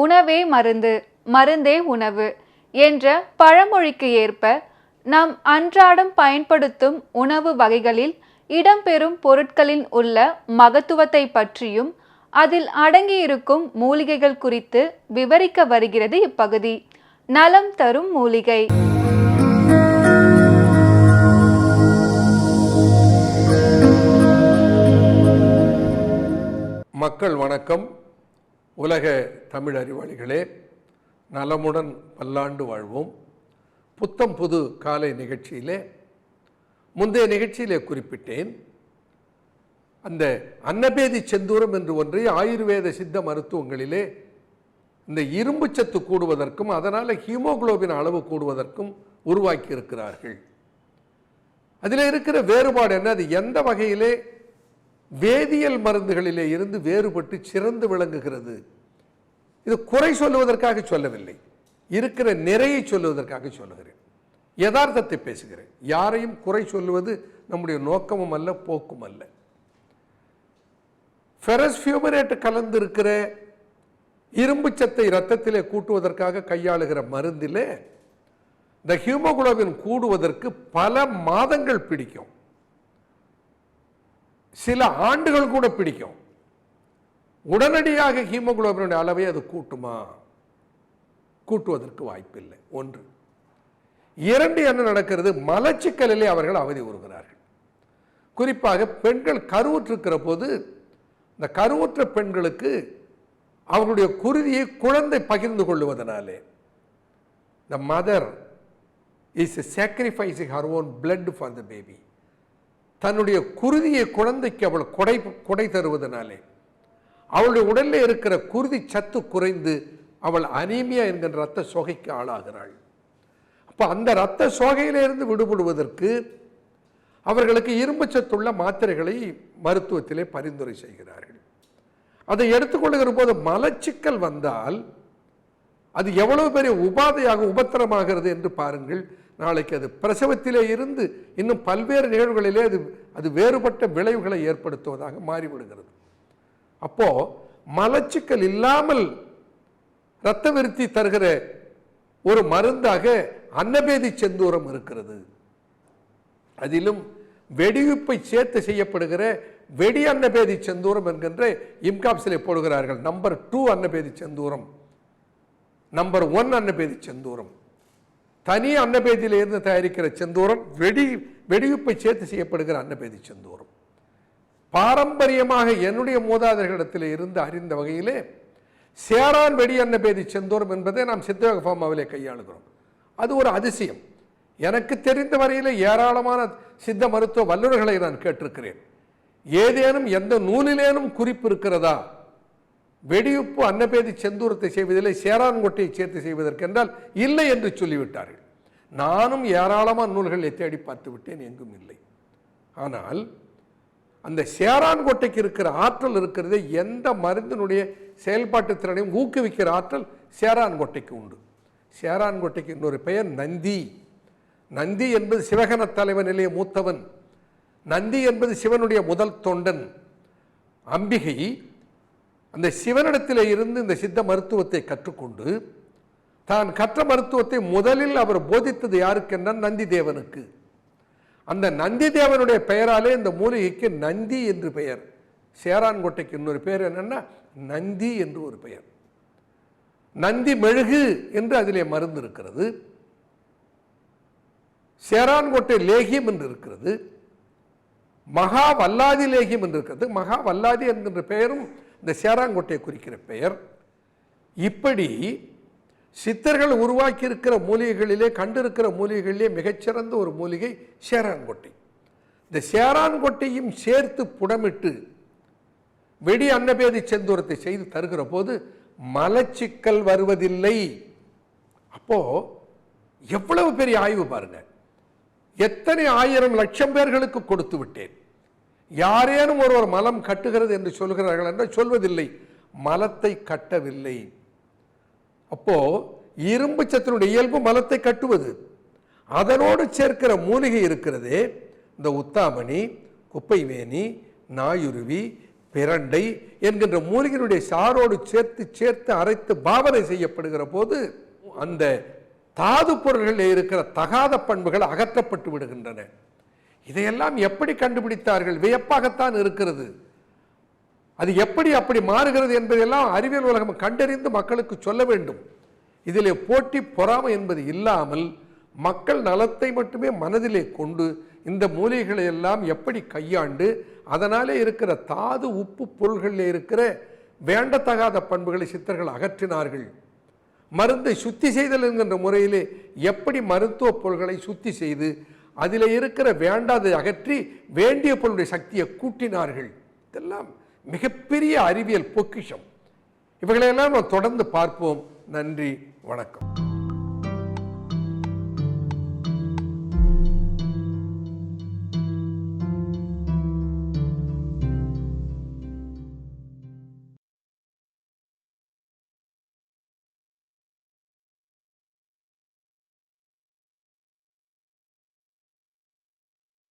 உணவே மருந்து, மருந்தே உணவு என்ற பழமொழிக்கு ஏற்ப நாம் அன்றாடம் பயன்படுத்தும் உணவு வகைகளில் இடம்பெறும் பொருட்களில் உள்ள மகத்துவத்தை பற்றியும் அதில் அடங்கியிருக்கும் மூலிகைகள் குறித்து விவரிக்க வருகிறது இப்பகுதி. நலம் தரும் மூலிகை. மக்கள் வணக்கம். உலக தமிழ் அறிவாளிகளே, நலமுடன் பல்லாண்டு வாழ்வோம். புத்தம் புது காலை நிகழ்ச்சியிலே முந்தைய நிகழ்ச்சியிலே குறிப்பிட்டேன், அந்த அன்னபேதி செந்தூரம் என்று ஒன்றை ஆயுர்வேத சித்த மருத்துவங்களிலே இந்த இரும்பு சத்து கூடுவதற்கும் அதனால் ஹீமோகுளோபின் அளவு கூடுவதற்கும் உருவாக்கி இருக்கிறார்கள். அதில் இருக்கிற வேறுபாடு என்ன? அது எந்த வகையிலே வேதியியல் மருந்துகளிலே இருந்து வேறுபட்டு சிறந்து விளங்குகிறது? இது குறை சொல்லுவதற்காக சொல்லவில்லை, இருக்கிற நிறையை சொல்லுவதற்காக சொல்லுகிறேன். யதார்த்தத்தை பேசுகிறேன். யாரையும் குறை சொல்லுவது நம்முடைய நோக்கமும் அல்ல, போக்கும் அல்ல. ஃபெரஸ் ஃபியூமரேட் கலந்து இருக்கிற இரும்பு சத்தை இரத்தத்திலே கூட்டுவதற்காக கையாளுகிற மருந்திலே இந்த ஹீமோகுளோபின் கூடுவதற்கு பல மாதங்கள் பிடிக்கும், சில ஆண்டுகள் கூட பிடிக்கும். உடனடியாக ஹீமோகுளோபினுடைய அளவை அது கூட்டுமா? கூட்டுவதற்கு வாய்ப்பில்லை. ஒன்று. இரண்டு, என்ன நடக்கிறது? மலச்சிக்கலிலே அவர்கள் அவதி உறுகிறார்கள். குறிப்பாக பெண்கள் கருவுற்றிருக்கிற போது இந்த கருவுற்ற பெண்களுக்கு அவர்களுடைய குருதியை குழந்தை பகிர்ந்து கொள்வதனாலே the mother is sacrificing her own blood for the baby. தன்னுடைய குருதியை குழந்தைக்கு அவள் கொடை தருவதனாலே அவளுடைய உடலில் இருக்கிற குருதி சத்து குறைந்து அவள் அனீமியா என்கின்ற இரத்த சோகைக்கு ஆளாகிறாள். அப்போ அந்த இரத்த சோகையிலிருந்து விடுபடுவதற்கு அவர்களுக்கு இரும்பு சத்துள்ள மாத்திரைகளை மருத்துவத்திலே பரிந்துரை செய்கிறார்கள். அதை எடுத்துக்கொள்ளுகிற போது மலச்சிக்கல் வந்தால் அது எவ்வளவு பெரிய உபாதையாக உபத்திரமாகிறது என்று பாருங்கள். நாளைக்கு அது பிரசவத்திலே இருந்து இன்னும் பல்வேறு நிகழ்வுகளிலே அது வேறுபட்ட விளைவுகளை ஏற்படுத்துவதாக மாறிவிடுகிறது. அப்போ மலச்சிக்கல் இல்லாமல் இரத்த விருத்தி தருகிற ஒரு மருந்தாக அன்னபேதி செந்தூரம் இருக்கிறது. அதிலும் வெடியுப்பை சேர்த்து செய்யப்படுகிற வெடி அன்னபேதி செந்தூரம் என்கின்ற இம்காப்ஸிலே போடுகிறார்கள். நம்பர் 2 அன்னபேதி செந்தூரம், நம்பர் 1 அன்னபேதி செந்தூரம். தனி அன்னபேதியில இருந்து தயாரிக்கிற செந்தூரம் வெடியுப்பை சேர்த்து செய்யப்படுகிற அன்னபேதி செந்தூரம். பாரம்பரியமாக என்னுடைய மூதாதையர்களிடத்தில் இருந்து அறிந்த வகையிலே சேரான் வெடி அன்னபேதி செந்தூரம் என்பதை நாம் சித்தயோக ஃபார்மாவிலே கையாளுகிறோம். அது ஒரு அதிசயம். எனக்கு தெரிந்த வரையிலே ஏராளமான சித்த மருத்துவ வல்லுநர்களை நான் கேட்டிருக்கிறேன். ஏதேனும் எந்த நூலிலேனும் குறிப்பு இருக்கிறதா வெடியுப்பு அன்னபேதி செந்தூரத்தை செய்வதில்லை, சேரான்கொட்டையை சேர்த்து செய்வதற்கு என்றால் இல்லை என்று சொல்லிவிட்டார்கள். நானும் ஏராளமான நூல்களை தேடி பார்த்து விட்டேன், எங்கும் இல்லை. ஆனால் அந்த சேரான்கொட்டைக்கு இருக்கிற ஆற்றல் இருக்கிறது, எந்த மருந்தினுடைய செயல்பாட்டு திறனையும் ஊக்குவிக்கிற ஆற்றல் சேரான்கொட்டைக்கு உண்டு. சேரான்கொட்டைக்கு இன்னொரு பெயர் நந்தி. நந்தி என்பது சிவகன தலைவனிலே மூத்தவன். நந்தி என்பது சிவனுடைய முதல் தொண்டன். அம்பிகை அந்த சிவனிடத்திலே இருந்து இந்த சித்த மருத்துவத்தை கற்றுக்கொண்டு தான் கற்ற மருத்துவத்தை முதலில் அவர் போதித்தது யாருக்கென்றால் நந்தி தேவனுக்கு. அந்த நந்தி தேவனுடைய பெயராலே இந்த மூலிகைக்கு நந்தி என்று பெயர். சேரான்கொட்டைக்கு இன்னொரு பெயர் என்னன்னா நந்தி என்று ஒரு பெயர். நந்தி மெழுகு என்று அதிலே மருந்து இருக்கிறது. சேரான்கொட்டை லேகியம் என்று இருக்கிறது. மகா வல்லாதி லேகியம் என்று இருக்கிறது. மகா வல்லாதி என்கின்ற பெயரும் இந்த சேரான்கொட்டையை குறிக்கிற பெயர். இப்படி சித்தர்கள் உருவாக்கி இருக்கிற மூலிகைகளிலே கண்டிருக்கிற மூலிகைகளிலே மிகச்சிறந்த ஒரு மூலிகை சேரான்கொட்டை. இந்த சேரான்கொட்டையும் சேர்த்து புடமிட்டு வெடி அன்னபேதி செந்தூரத்தை செய்து தருகிற போது மலச்சிக்கல் வருவதில்லை. அப்போ எவ்வளவு பெரிய ஆய்வு பாருங்க. எத்தனை ஆயிரம் லட்சம் பேர்களுக்கு கொடுத்து விட்டேன். யாரேனும் ஒருவர் மலம் கட்டுகிறது என்று சொல்கிறார்கள் என்றால் சொல்வதில்லை, மலத்தை கட்டவில்லை. அப்போ இரும்பு சத்தினுடைய இயல்பு மலத்தை கட்டுவது. அதனோடு சேர்க்கிற மூலிகை இருக்கிறதே, இந்த உத்தாமணி, குப்பைவேணி, நாயுருவி, பிரண்டை என்கின்ற மூலிகையினுடைய சாரோடு சேர்த்து சேர்த்து அரைத்து பாவனை செய்யப்படுகிற போது அந்த தாது பொருள்களில் இருக்கிற தகாத பண்புகள் அகற்றப்பட்டு விடுகின்றன. இதையெல்லாம் எப்படி கண்டுபிடித்தார்கள்? வியப்பாகத்தான் இருக்கிறது. அது எப்படி அப்படி மாறுகிறது என்பதெல்லாம் அறிவியல் உலகம் கண்டறிந்து மக்களுக்கு சொல்ல வேண்டும். இதிலே போட்டி பொறாமை என்பது இல்லாமல் மக்கள் நலத்தை மட்டுமே மனதிலே கொண்டு இந்த மூலிகைகளை எல்லாம் எப்படி கையாண்டு அதனாலே இருக்கிற தாது உப்பு பொருள்களில் இருக்கிற வேண்டத்தகாத பண்புகளை சித்தர்கள் அகற்றினார்கள். மருந்தை சுத்தி செய்தல் என்கின்ற முறையிலே எப்படி மருத்துவ பொருள்களை சுத்தி செய்து அதில் இருக்கிற வேண்டாதை அகற்றி வேண்டிய பொருளுடைய சக்தியை கூட்டினார்கள். இதெல்லாம் மிகப்பெரிய அறிவியல் பொக்கிஷம். இவைகளையெல்லாம் நாம் தொடர்ந்து பார்ப்போம். நன்றி, வணக்கம்.